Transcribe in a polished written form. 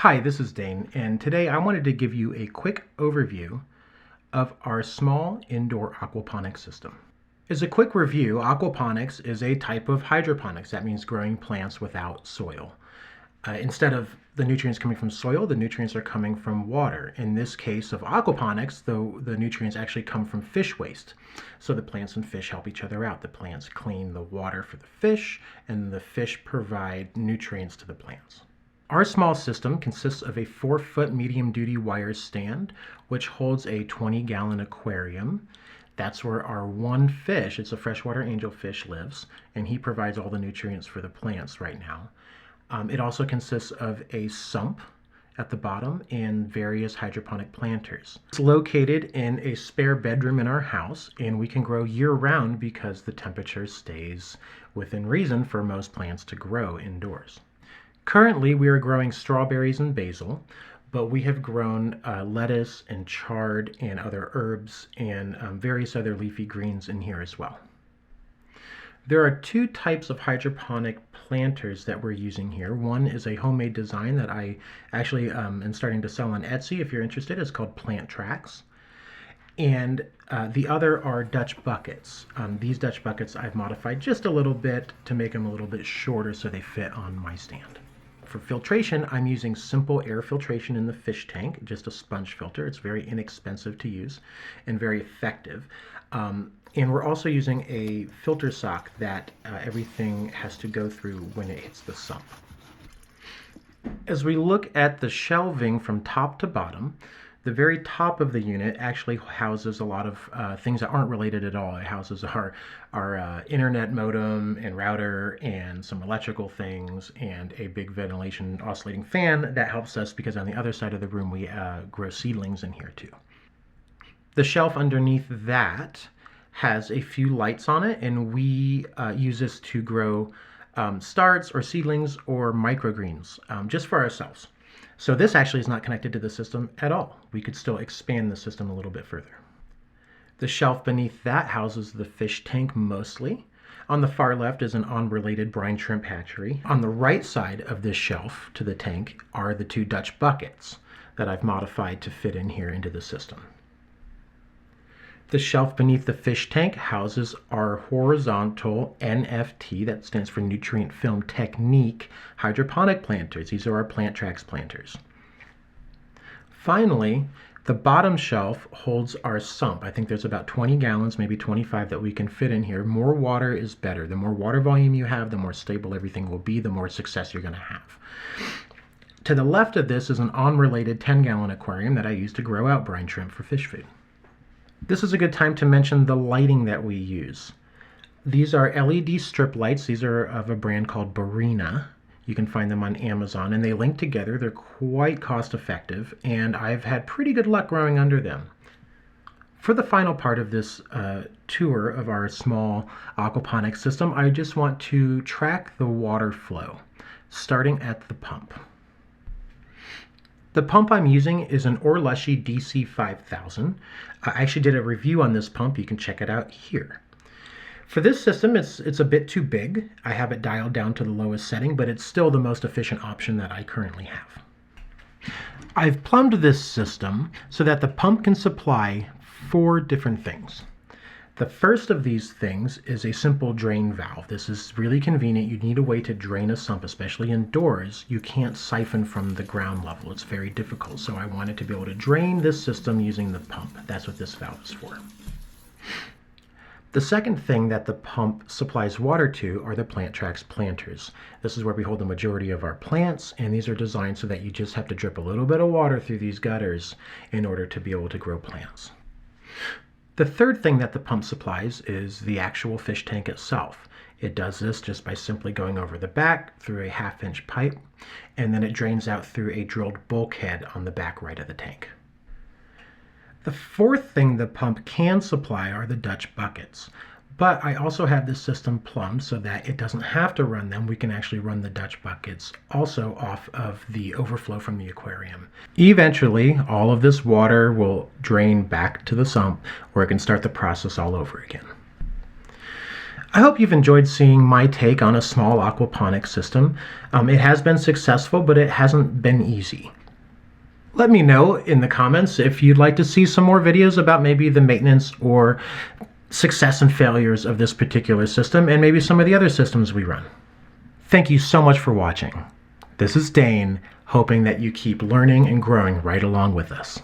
Hi, this is Dane, and today I wanted to give you a quick overview of our small indoor aquaponics system. As a quick review, aquaponics is a type of hydroponics. That means growing plants without soil. Instead of the nutrients coming from soil, the nutrients are coming from water. In this case of aquaponics, the nutrients actually come from fish waste. So the plants and fish help each other out. The plants clean the water for the fish, and the fish provide nutrients to the plants. Our small system consists of a 4-foot medium-duty wire stand, which holds a 20-gallon aquarium. That's where our one fish, it's a freshwater angelfish, lives, and he provides all the nutrients for the plants right now. It also consists of a sump at the bottom and various hydroponic planters. It's located in a spare bedroom in our house, and we can grow year-round because the temperature stays within reason for most plants to grow indoors. Currently, we are growing strawberries and basil, but we have grown lettuce and chard and other herbs and various other leafy greens in here as well. There are two types of hydroponic planters that we're using here. One is a homemade design that I actually am starting to sell on Etsy. If you're interested, it's called Plant Tracks. And the other are Dutch buckets. These Dutch buckets I've modified just a little bit to make them a little bit shorter so they fit on my stand. For filtration, I'm using simple air filtration in the fish tank, just a sponge filter. It's very inexpensive to use and very effective. And we're also using a filter sock that everything has to go through when it hits the sump. As we look at the shelving from top to bottom, the very top of the unit actually houses a lot of things that aren't related at all. It houses our internet modem and router and some electrical things and a big ventilation oscillating fan that helps us because on the other side of the room we grow seedlings in here too. The shelf underneath that has a few lights on it, and we use this to grow starts or seedlings or microgreens just for ourselves. So this actually is not connected to the system at all. We could still expand the system a little bit further. The shelf beneath that houses the fish tank mostly. On the far left is an unrelated brine shrimp hatchery. On the right side of this shelf to the tank are the two Dutch buckets that I've modified to fit in here into the system. The shelf beneath the fish tank houses our horizontal NFT, that stands for Nutrient Film Technique, hydroponic planters. These are our Plant Tracks planters. Finally, the bottom shelf holds our sump. I think there's about 20 gallons, maybe 25 that we can fit in here. More water is better. The more water volume you have, the more stable everything will be, the more success you're going to have. To the left of this is an unrelated 10-gallon aquarium that I use to grow out brine shrimp for fish food. This is a good time to mention the lighting that we use. These are LED strip lights. These are of a brand called Barina. You can find them on Amazon, and they link together. They're quite cost effective, and I've had pretty good luck growing under them. For the final part of this tour of our small aquaponics system, I just want to track the water flow, starting at the pump. The pump I'm using is an Orlushy DC5000. I actually did a review on this pump. You can check it out here. For this system, it's a bit too big. I have it dialed down to the lowest setting, but it's still the most efficient option that I currently have. I've plumbed this system so that the pump can supply 4 different things. The first of these things is a simple drain valve. This is really convenient. You need a way to drain a sump, especially indoors. You can't siphon from the ground level. It's very difficult. So I wanted to be able to drain this system using the pump. That's what this valve is for. The second thing that the pump supplies water to are the Plant Tracks planters. This is where we hold the majority of our plants, and these are designed so that you just have to drip a little bit of water through these gutters in order to be able to grow plants. The third thing that the pump supplies is the actual fish tank itself. It does this just by simply going over the back through a 1/2-inch pipe, and then it drains out through a drilled bulkhead on the back right of the tank. The fourth thing the pump can supply are the Dutch buckets. But I also have this system plumbed so that it doesn't have to run them. We can actually run the Dutch buckets also off of the overflow from the aquarium. Eventually, all of this water will drain back to the sump where it can start the process all over again. I hope you've enjoyed seeing my take on a small aquaponics system. It has been successful, but it hasn't been easy. Let me know in the comments if you'd like to see some more videos about maybe the maintenance or success and failures of this particular system and maybe some of the other systems we run. Thank you so much for watching. This is Dane, hoping that you keep learning and growing right along with us.